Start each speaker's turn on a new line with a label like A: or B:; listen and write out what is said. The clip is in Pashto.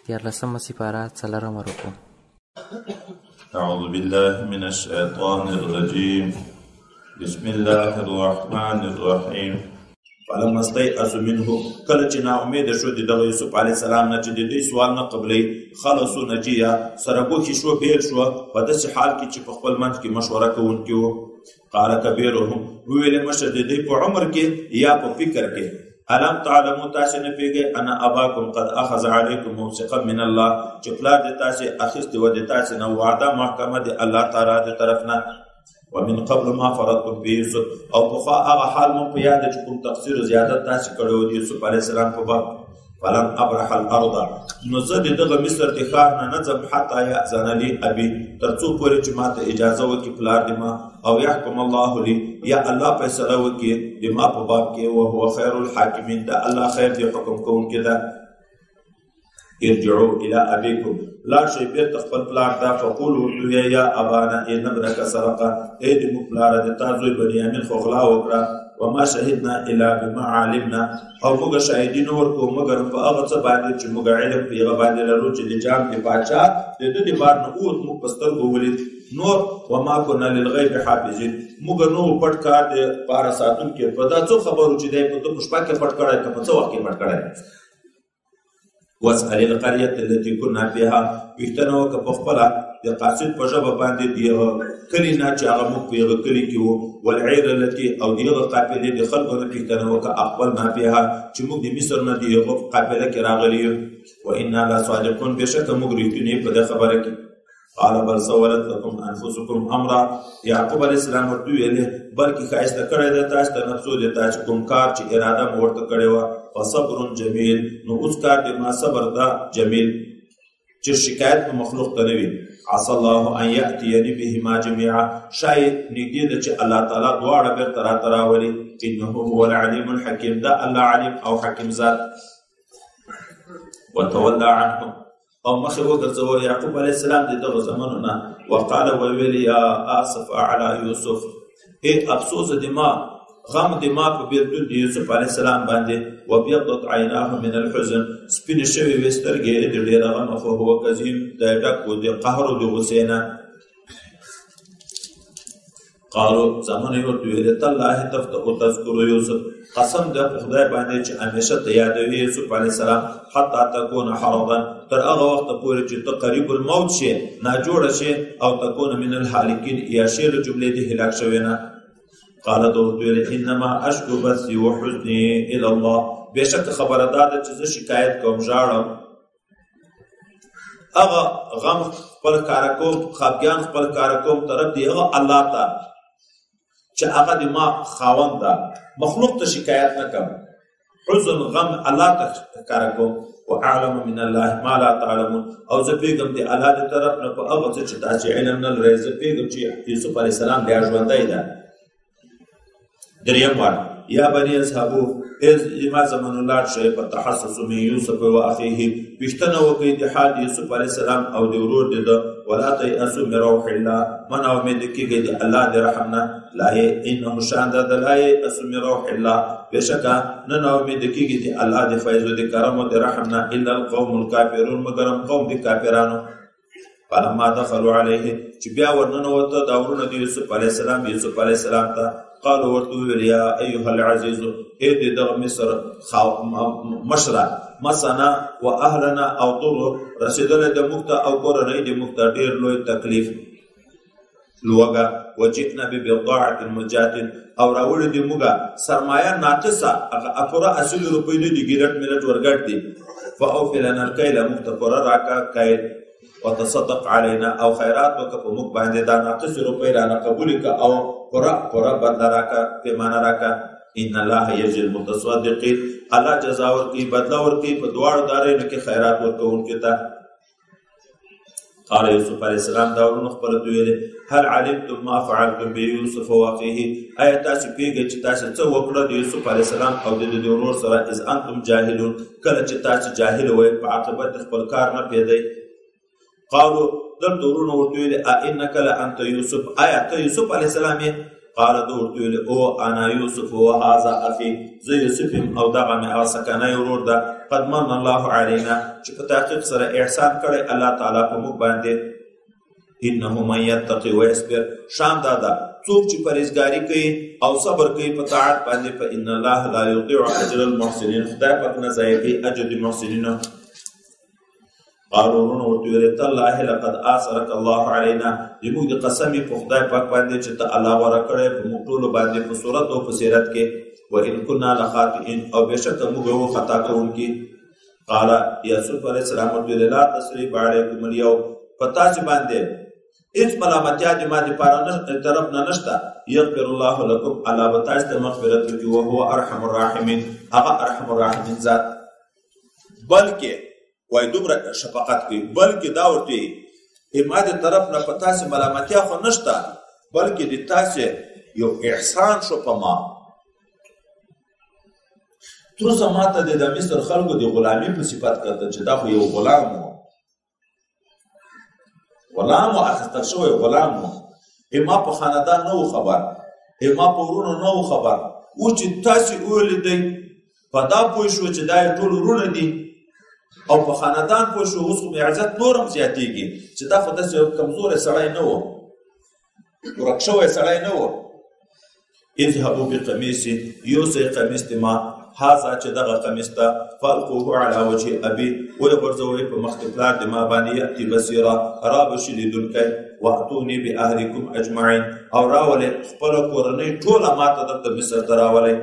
A: دیارلسمه سپاره څلورمه رکوع.
B: أعوذ بالله من الشيطان الرجيم بسم الله الرحمن الرحيم فلما استيئسوا منه کله چې ناامید شو د یوسف علیه السلام نه چې د دې سوال نه قبلې خلصوا نجیه سره ګوښې شو بیل شو په داسې حال کې چې په خپل منځ کې مشوره کوونکي وو. قال کبیرهم ویل مشر د دې په عمر کې یا په فکر کې الم تعلموا تاسو نه پیږئ انا اباکم قد اخذ علیکم موثقا من الله چې پلار د تاسو اخیستې و د تاسو نه وعده محکمه د الله تعالی د طرف نه ومن قبل ما فرضتم في يوسف او پخوا هغه حال مو په یاد چې کوم تقصیر زیادت تاسو کړو د یوسف علیه السلام په باب فلم ابرح الارض نو زه دغه مصر د ښار نه نظم حتی یأذن لي ابي تر څو پورې چې ماته اجازه وکړي پلار د ما او يحكم الله لي یا الله فیصله وکړي د ما په باب کې او هو خير الحاکمین دا الله خیر دی حکم کوونکی دا. ارجعوا الى ابيكم لا شيء بيت خپل پلار دا فقولوا يا ابانا ان ابنك سرق اې د مپلار د تاسو بنیامین خو غلا وکړه وما شهدنا الا بما علمنا او موږ شاهدین ورکو مگر په هغه څه باندې چې موږ علم په هغه باندې لرو چې د جام د پاچا د دې بار نه اوت موږ پستر ګولید نور وما كنا للغيب حافظين موږ نو پټ کار د پارا ساتون کې په تاسو خبرو چې د پښپا کې پټ کړای ته په څو وخت کې پټ کړای واسأل القرية التي كنا فيها ویښتنه وکړه په خپله د قاصد په ژبه باندې د هغه کلي نه چې هغه موږ په هغه کلي کې وو والعیر التي او د هغه قافلې د خلکو نه ویښتنه وکړه اقبلنا فيها چې موږ د مصر نه د هغه قافله کې راغلي یو وانا لصادقون بېشکه موږ رښتیني په دې خبره کې. قال بل سولت لكم انفسكم امرا یعقوب علیه السلام ورته ویلې بلکې ښایسته کړی دی تاسو ته نفسو د تاسو کوم کار چې اراده مو ورته کړې وه فصبر جمیل نو اوس کار د ما صبر ده جمیل چې شکایت په مخلوق ته نه وي. عسى الله ان یاتیني بهما جميعا شاید نږدې ده چې الله تعالی دواړه بېرته راته راولي انه هو العلیم الحکیم دا الله علیم او حکیم ذات. وتولى عنهم او مخه وګرځو یعقوب علیه السلام د دغه زمانونه وقال ویل یا اسف على یوسف ای افسوس د ما غم د ما په بیرته د یوسف علیه السلام باندې وبيضت عیناه من الحزن سپین شوی وسترګې د ډیر غم او هو کظیم د ډک د قهر او د غسینا. قالوا زمانه ورته ویل الله تفتح تذكر یوسف قسم د خدای باندې چې همیشه ته یادوي یوسف علیه السلام حتی تكون حرضا تر هغه وخت پورې چې ته قریب الموت شي ناجوړه شي او تكون من الحالکین یا شی له جملې د هلاک شوی نه. قال دوی انما اشکو بثي وحزني الى الله بشک خبره ده چې زه شکایت کوم ژاړم هغه غم خپل کار کوم خفګان خپل کار کوم طرف دی هغه الله ته چې هغه د ما خاوند ده مخلوق ته شکایت نه کوم حزن غم الله ته کار کوم واعلم من الله ما لا تعلمون او زه پیغام دی الله د طرف نه په هغه چې تاسو علم نه لرئ زه پیغام چې یوسف علیه السلام بیا ژوندی ده. دریم بار یا بنی اصحابو از ما زمان الله شي په تحسس من یوسف و اخیه پښتنه وکي د حال یوسف علیه السلام او د ورور د ولا تيأسوا من روح الله من امید کیږي د الله د رحمنا لا انه شان د لا يأسوا من روح الله بشکا نه امید کیږي د الله د فیض او د کرم او د رحمنا الا القوم الكافرون مگر قوم د کافرانو. فلما دخلوا عليه چې بیا ورننه وته دا ورونه د یوسف علیه السلام یوسف علیه السلام ته قالوا ورتو يا ايها العزيز اهدي دغ مصر مشرع مسنا واهلنا او ضر رسیدل د مخته او قرنه د مخته ډیر لوی تکلیف لوګه وجئنا ببضاعه مجات او راوړ دي موږ سرمایه ناقصه اپورا اصل روپۍ نه دي ګرټ ملت ورګټ دي فاوفلنا الكيل مختبر راکا کای وتصدق علينا او خیرات وکړه موږ باندې دا ناقص روپۍ را قبول ک او پورا بدل راکا پیمانه راکا ان الله يجزي المتصدقين الله جزا ورکړي بدلا ورکړي په دواړو دارینو کې خیرات ورکوونکو ته. قال یوسف علیه السلام دا ورونه خپل ویل هل علمتم ما فعلتم بيوسف واخيه ایا تاسو پیږئ چې تاسو څه وکړه د یوسف علیه السلام او د ورور سره اذ انتم جاهلون کله چې تاسو جاهل وئ په عاقبت خپل کار نه پیدئ. قالوا دل دورونه ورته ویل انك لانت يوسف ایا ته یوسف علیه السلام قال دورته ویل او انا یوسف وهذا اخي زه یوسف او دغه مې اسکنه ورور ده قد من الله علينا چې په تحقیق سره احسان کړی الله تعالی په موږ باندې. انه من يتقي ويصبر شان دادا څوک چې پرهیزګاري کوي او صبر کوي په طاعت باندې فإن الله لا يضيع اجر المحسنين خدای پاک نه ضایع کوي اجر د محسنینو. قالوا ورونه ورته ویل تالله لقد آثرك الله علينا زموږ د قسمې په خدای پاک باندې چې ته الله غوره کړی په موږ ټولو باندې په صورت او په سیرت کې وإن كنا لخاطئين او بېشکه موږ یو خطا کوونکي. قال یوسف علیه السلام ورته ویل لا تثریب علیکم اليوم په تاسې باندې هیڅ ملامتیا د ما دپاره طرف نه نشته. یغفر الله لکم الله به تاسو ته مغفرت وکړي وهو ارحم الراحمین هغه ارحم الراحمین ذات. بلکې وای دومره شفقت کوي بلکې دا ورته ما د طرف نه په تاسې ملامتیا خو نشته بلکې د تاسې یو احسان شو په ما. تر اوسه ما ته د مصر خلکو د غلامي په صفت کړه چې دا خو یو غلام و اخیستل شوی غلام و. ما په خاندان نه و خبر ما په ورونو نه و خبر او چې تاسې ولیدئ په دا پوه شو چې دا یې ټول ورونه دي او په خاندان پوه شو اوس خو مې عزت نور هم زیاتېږي چې دا خو داسې یو کمزوری سړی نه و ورک شوی سړی نه و. اذهبوا بقمیصي یوسئ قمیص د ما هذا چې دغه قمیص ته فالقوه على وجه ابي ویغورځوئ په مخ د پلار د ما باندې یأتي بصیرا رابشي لیدونکی واتوني باهلکم اجمعین او راولئ خپله کورنۍ ټوله ما ته دلته مصر ته راولئ.